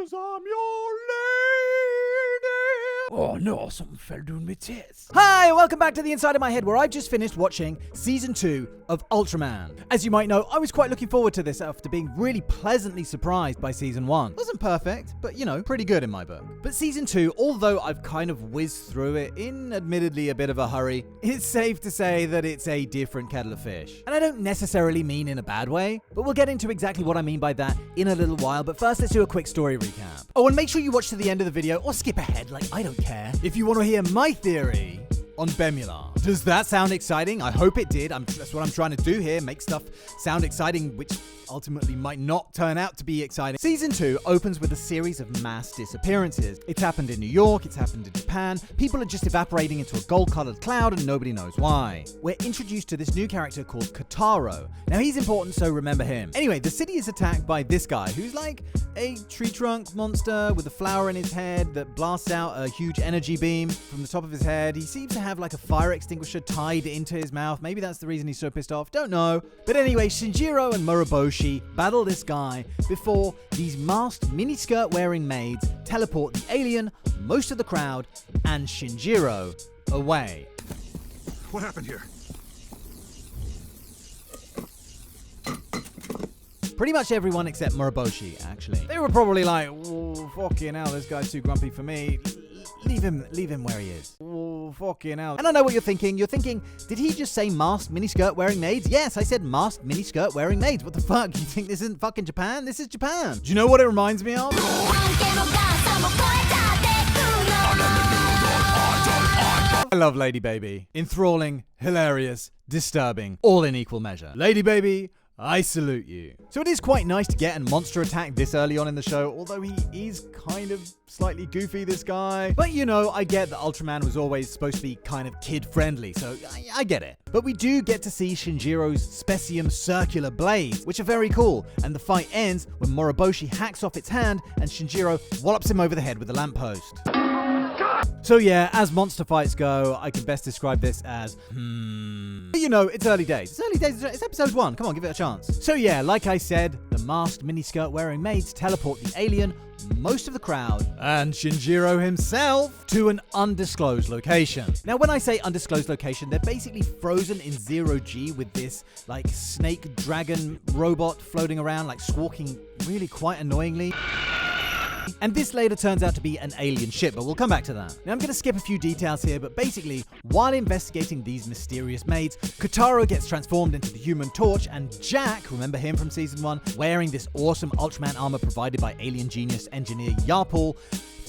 'cause I'm your lady. Oh no, something fell down my tits. Hi, welcome back to the Inside of My Head, where I've just finished watching Season 2 of Ultraman. As you might know, I was quite looking forward to this after being really pleasantly surprised by Season 1. Wasn't perfect, but you know, pretty good in my book. But Season 2, although I've kind of whizzed through it in admittedly a bit of a hurry, it's safe to say that it's a different kettle of fish. And I don't necessarily mean in a bad way, but we'll get into exactly what I mean by that in a little while. But first, let's do a quick story recap. Oh, and make sure you watch to the end of the video or skip ahead, like I don't care, if you want to hear my theory on Bemular. Does that sound exciting? I hope it did. That's what I'm trying to do here, make stuff sound exciting, which ultimately might not turn out to be exciting. Season 2 opens with a series of mass disappearances. It's happened in New York, it's happened in Japan. People are just evaporating into a gold-colored cloud and nobody knows why. We're introduced to this new character called Kotaro. Now he's important, so remember him. Anyway, the city is attacked by this guy who's like a tree trunk monster with a flower in his head that blasts out a huge energy beam from the top of his head. He seems to have like a fire extinguisher tied into his mouth. Maybe that's the reason he's so pissed off. Don't know. But anyway, Shinjiro and Moroboshi battle this guy before these masked miniskirt wearing maids teleport the alien, most of the crowd, and Shinjiro away. What happened here? Pretty much everyone except Moroboshi, actually. They were probably like, oh, fucking hell, this guy's too grumpy for me. Leave him where he is. Oh, fucking hell. And I know what you're thinking. You're thinking, did he just say masked miniskirt wearing maids? Yes, I said masked miniskirt wearing maids. What the fuck? You think this isn't fucking Japan? This is Japan. Do you know what it reminds me of? I love Lady Baby. Enthralling, hilarious, disturbing, all in equal measure. Lady Baby, I salute you. So it is quite nice to get a monster attack this early on in the show, although he is kind of slightly goofy, this guy. But you know, I get that Ultraman was always supposed to be kind of kid-friendly, so I get it. But we do get to see Shinjiro's Specium circular blades, which are very cool, and the fight ends when Moroboshi hacks off its hand and Shinjiro wallops him over the head with a lamppost. So yeah, as monster fights go, I can best describe this as, But you know, it's early days. It's episode 1. Come on, give it a chance. So yeah, like I said, the masked miniskirt wearing maids teleport the alien, most of the crowd, and Shinjiro himself to an undisclosed location. Now, when I say undisclosed location, they're basically frozen in 0G with this like snake dragon robot floating around, like squawking really quite annoyingly. And this later turns out to be an alien ship, but we'll come back to that. Now I'm going to skip a few details here, but basically, while investigating these mysterious maids, Kotaro gets transformed into the Human Torch, and Jack, remember him from Season 1, wearing this awesome Ultraman armor provided by alien genius engineer Yarpul,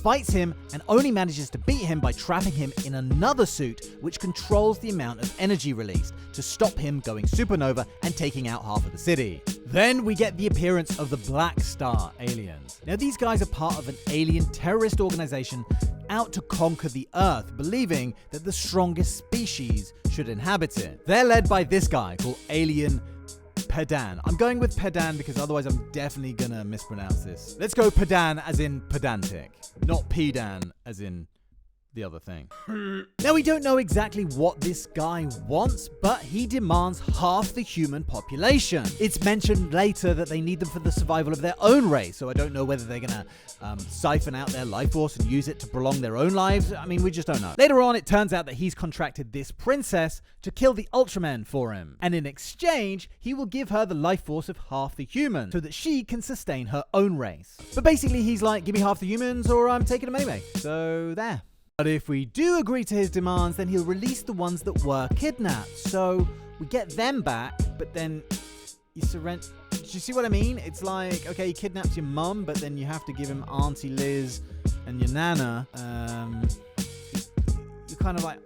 fights him and only manages to beat him by trapping him in another suit which controls the amount of energy released to stop him going supernova and taking out half of the city. Then we get the appearance of the Black Star aliens. Now these guys are part of an alien terrorist organization out to conquer the Earth, believing that the strongest species should inhabit it. They're led by this guy called Alien Pedan. I'm going with Pedan because otherwise I'm definitely gonna mispronounce this. Let's go Pedan as in pedantic, not Pedan as in the other thing. Now we don't know exactly what this guy wants, but he demands half the human population. It's mentioned later that they need them for the survival of their own race, so I don't know whether they're gonna siphon out their life force and use it to prolong their own lives. I mean, we just don't know. Later on, it turns out that he's contracted this princess to kill the Ultramen for him, and in exchange, he will give her the life force of half the humans so that she can sustain her own race. But basically, he's like, give me half the humans or I'm taking them anyway. So there. But if we do agree to his demands, then he'll release the ones that were kidnapped. So we get them back, but then you surrender. Do you see what I mean? It's like, okay, he kidnaps your mum, but then you have to give him Auntie Liz and your Nana. You're kind of like,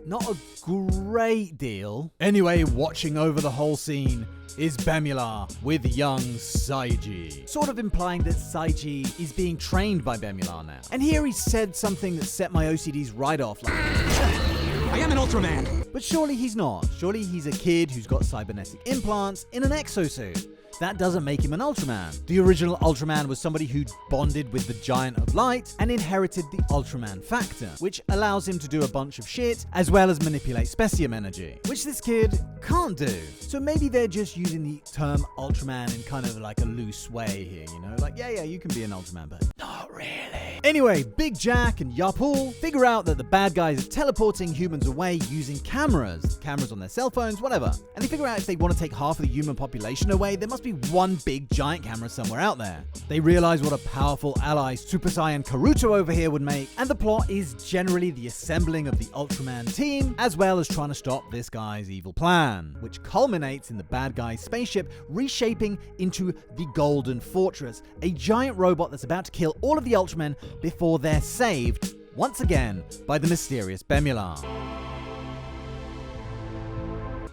not a great deal. Anyway, watching over the whole scene is Bemular with young Saiji, sort of implying that Saiji is being trained by Bemular now. And here he said something that set my OCDs right off, like, I am an Ultraman! But surely he's not. Surely he's a kid who's got cybernetic implants in an exosuit. that doesn't make him an Ultraman. The original Ultraman was somebody who bonded with the Giant of Light and inherited the Ultraman factor, which allows him to do a bunch of shit as well as manipulate specium energy, which this kid can't do. So maybe they're just using the term Ultraman in kind of like a loose way here, you know? Like, yeah, you can be an Ultraman, but not really. Anyway, Big Jack and Yapul figure out that the bad guys are teleporting humans away using cameras on their cell phones, whatever. And they figure out if they want to take half of the human population away, there must be one big giant camera somewhere out there. They realize what a powerful ally Super Saiyan Karuto over here would make, and the plot is generally the assembling of the Ultraman team, as well as trying to stop this guy's evil plan, which culminates in the bad guy's spaceship reshaping into the Golden Fortress, a giant robot that's about to kill all of the Ultramen before they're saved, once again, by the mysterious Bemula.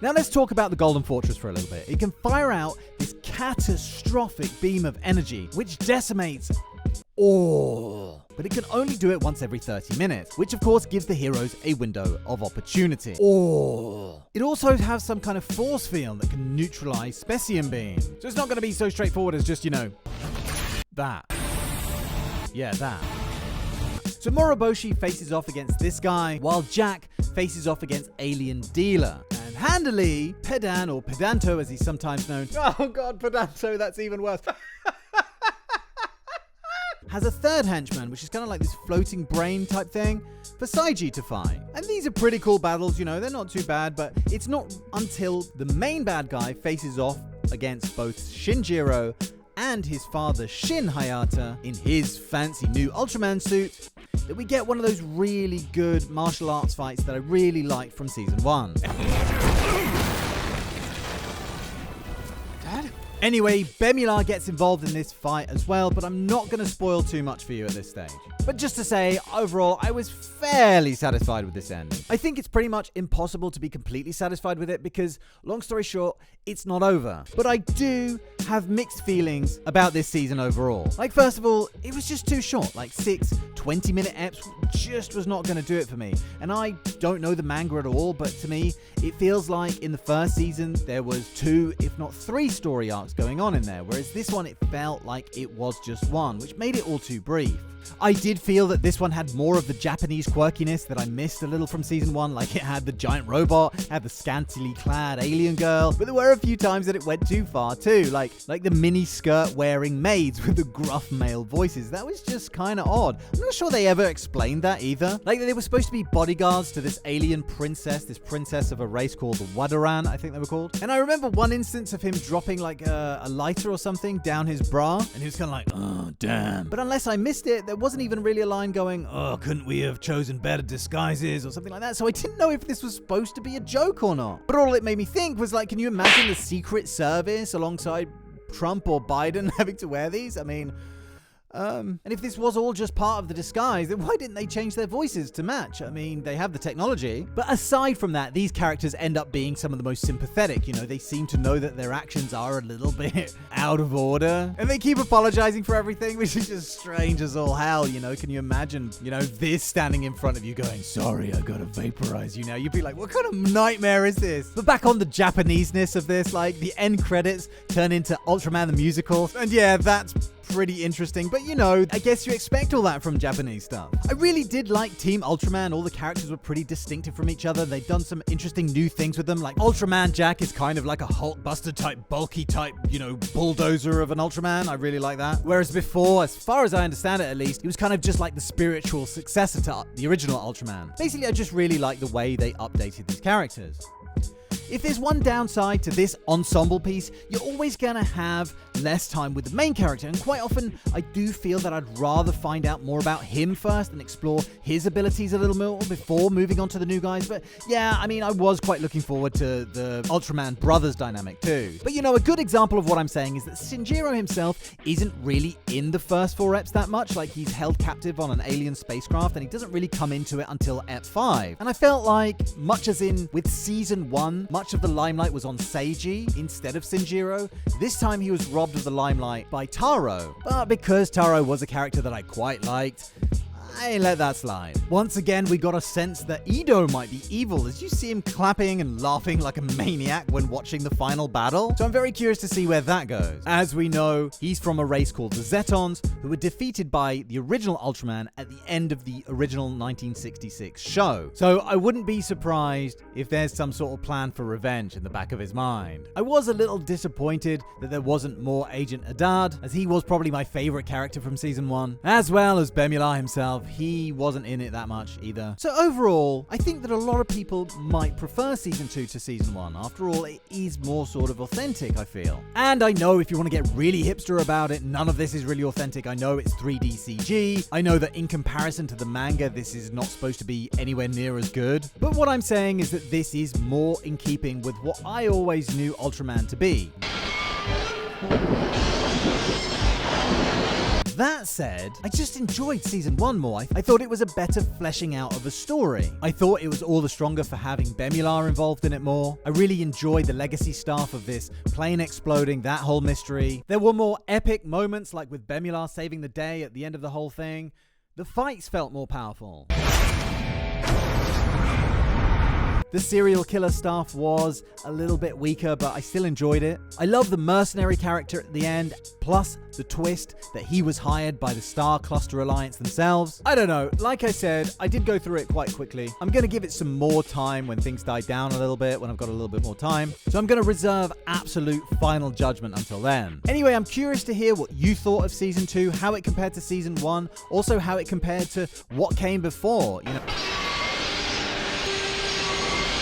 Now let's talk about the Golden Fortress for a little bit. It can fire out this catastrophic beam of energy, which decimates all. But it can only do it once every 30 minutes, which of course gives the heroes a window of opportunity. It also has some kind of force field that can neutralize specium beam. So it's not going to be so straightforward as just, that. Yeah, that. So Moroboshi faces off against this guy, while Jack faces off against Alien Dealer. And handily, Pedan, or Pedanto as he's sometimes known, oh god, Pedanto, that's even worse, has a third henchman, which is kind of like this floating brain type thing, for Saiji to fight. And these are pretty cool battles, they're not too bad, but it's not until the main bad guy faces off against both Shinjiro and his father Shin Hayata in his fancy new Ultraman suit that we get one of those really good martial arts fights that I really liked from season 1. Dad? Anyway, Bemula gets involved in this fight as well, but I'm not going to spoil too much for you at this stage. But just to say, overall, I was fairly satisfied with this ending. I think it's pretty much impossible to be completely satisfied with it because, long story short, it's not over. But I do have mixed feelings about this season overall. Like, first of all, it was just too short. Like 6 20-minute eps just was not going to do it for me. And I don't know the manga at all, but to me, it feels like in the first season, there was 2, if not 3 story arcs going on in there. Whereas this one, it felt like it was just 1, which made it all too brief. I did feel that this one had more of the Japanese quirkiness that I missed a little from season 1, like it had the giant robot, had the scantily clad alien girl, but there were a few times that it went too far too, like the mini skirt wearing maids with the gruff male voices. That was just kind of odd. I'm not sure they ever explained that either. Like they were supposed to be bodyguards to this alien princess, this princess of a race called the Wadaran, I think they were called. And I remember one instance of him dropping like a lighter or something down his bra, and he was kind of like, oh damn. But unless I missed it, there wasn't even really a line going, oh, couldn't we have chosen better disguises or something like that? So I didn't know if this was supposed to be a joke or not. But all it made me think was like, can you imagine the Secret Service alongside Trump or Biden having to wear these? I mean, and if this was all just part of the disguise, then why didn't they change their voices to match? I mean, they have the technology. But aside from that, these characters end up being some of the most sympathetic. They seem to know that their actions are a little bit out of order. And they keep apologizing for everything, which is just strange as all hell. Can you imagine, this standing in front of you going, sorry, I gotta vaporize you now. You'd be like, what kind of nightmare is this? But back on the Japanese-ness of this, like the end credits turn into Ultraman the musical. And yeah, that's pretty interesting, but I guess you expect all that from Japanese stuff. I really did like Team Ultraman. All the characters were pretty distinctive from each other. They've done some interesting new things with them, like Ultraman Jack is kind of like a Hulkbuster type, bulky type, bulldozer of an Ultraman. I really like that. Whereas before, as far as I understand it at least, he was kind of just like the spiritual successor to the original Ultraman. Basically, I just really like the way they updated these characters. If there's one downside to this ensemble piece, you're always gonna have less time with the main character, and quite often I do feel that I'd rather find out more about him first and explore his abilities a little more before moving on to the new guys. But yeah, I mean, I was quite looking forward to the Ultraman brothers dynamic too. But a good example of what I'm saying is that Shinjiro himself isn't really in the first 4 eps that much. Like, he's held captive on an alien spacecraft and he doesn't really come into it until ep 5. And I felt like, much as in with season 1, much of the limelight was on Seiji instead of Shinjiro, this time he was robbed of the limelight by Taro. But because Taro was a character that I quite liked, I let that slide. Once again, we got a sense that Ido might be evil as you see him clapping and laughing like a maniac when watching the final battle. So I'm very curious to see where that goes. As we know, he's from a race called the Zetons, who were defeated by the original Ultraman at the end of the original 1966 show. So I wouldn't be surprised if there's some sort of plan for revenge in the back of his mind. I was a little disappointed that there wasn't more Agent Haddad, as he was probably my favorite character from season 1, as well as Bemula himself. He wasn't in it that much either. So overall, I think that a lot of people might prefer season 2 to season 1. After all, it is more sort of authentic, I feel. And I know if you want to get really hipster about it, none of this is really authentic. I know it's 3D CG. I know that in comparison to the manga, this is not supposed to be anywhere near as good. But what I'm saying is that this is more in keeping with what I always knew Ultraman to be. That said, I just enjoyed season 1 more. I thought it was a better fleshing out of a story. I thought it was all the stronger for having Bemula involved in it more. I really enjoyed the legacy stuff of this plane exploding, that whole mystery. There were more epic moments like with Bemula saving the day at the end of the whole thing. The fights felt more powerful. The serial killer stuff was a little bit weaker, but I still enjoyed it. I love the mercenary character at the end, plus the twist that he was hired by the Star Cluster Alliance themselves. I don't know, like I said, I did go through it quite quickly. I'm going to give it some more time when things die down a little bit, when I've got a little bit more time. So I'm going to reserve absolute final judgment until then. Anyway, I'm curious to hear what you thought of Season 2, how it compared to Season 1, also how it compared to what came before, you know.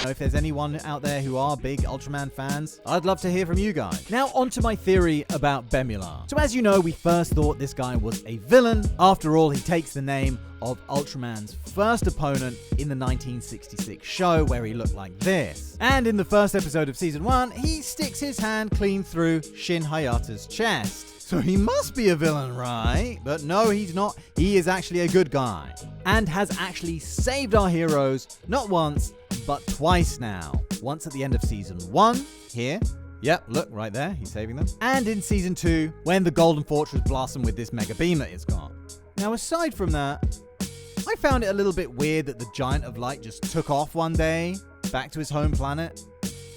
If there's anyone out there who are big Ultraman fans, I'd love to hear from you guys. Now onto my theory about Bemula. So as you know, we first thought this guy was a villain. After all, he takes the name of Ultraman's first opponent in the 1966 show, where he looked like this. And in the first episode of season 1, he sticks his hand clean through Shin Hayata's chest. So he must be a villain, right? But no, he's not. He is actually a good guy. And has actually saved our heroes, not once, but twice now. Once at the end of season 1, here. Yep, look, right there, he's saving them. And in season 2, when the Golden Fortress blasts them with this mega beam that it's got. Now, aside from that, I found it a little bit weird that the Giant of Light just took off one day, back to his home planet,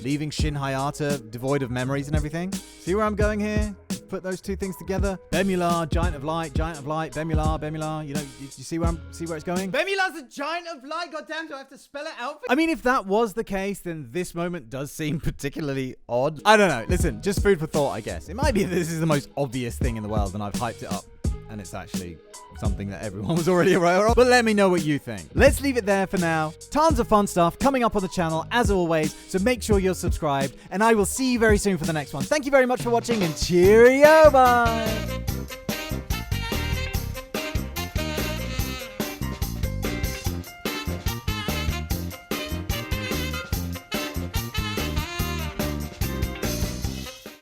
leaving Shin Hayata devoid of memories and everything. See where I'm going here? Put those two things together. Bemula, Giant of Light, Bemula. You know, you see where it's going? Bemula's a Giant of Light. Goddamn, do I have to spell it out? I mean, if that was the case, then this moment does seem particularly odd. I don't know. Listen, just food for thought, I guess. It might be that this is the most obvious thing in the world, and I've hyped it up, and it's actually something that everyone was already aware of. But let me know what you think. Let's leave it there for now. Tons of fun stuff coming up on the channel as always, so make sure you're subscribed, and I will see you very soon for the next one. Thank you very much for watching, and cheerio, bye!